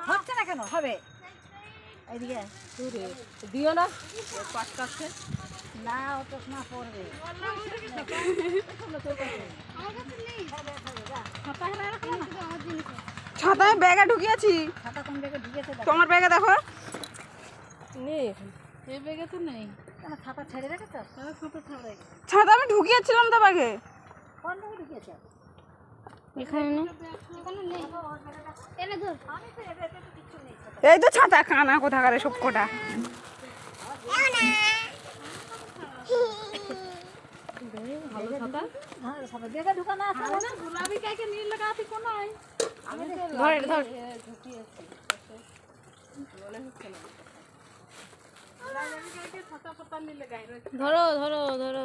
হচ্ছে না কেন হবে এইদিকে দিও না পাটকাচ্ছে না ওটা না পড়বে ছাতায় ব্যাগে ঢুকিয়েছি। ছাতা কোন ব্যাগে ঢুকেছে তোমার ব্যাগে দেখো নেই এই ব্যাগে তো নেই কেন ছাতা ছেড়ে রেখেছো ছাতা ছেড়ে ছাতা আমি ঢুকিয়েছিলাম তো ব্যাগে। কোন ব্যাগে ঢুকিয়েছো এখানে নেই। এখানে নেই এনে ধর এই তো ছাতা কানা কোথাকারে সব কোটা। ভালো ছাতা হ্যাঁ ছাতা ব্যাগে ঢুকানো আছে না গুলাবি কাকে নীল লাগাতে কোন নাই আমি ধর ধর ঢুকিয়েছি বলে হচ্ছে না ছাতা পাতা নীল লাগাই ধরো ধরো ধরো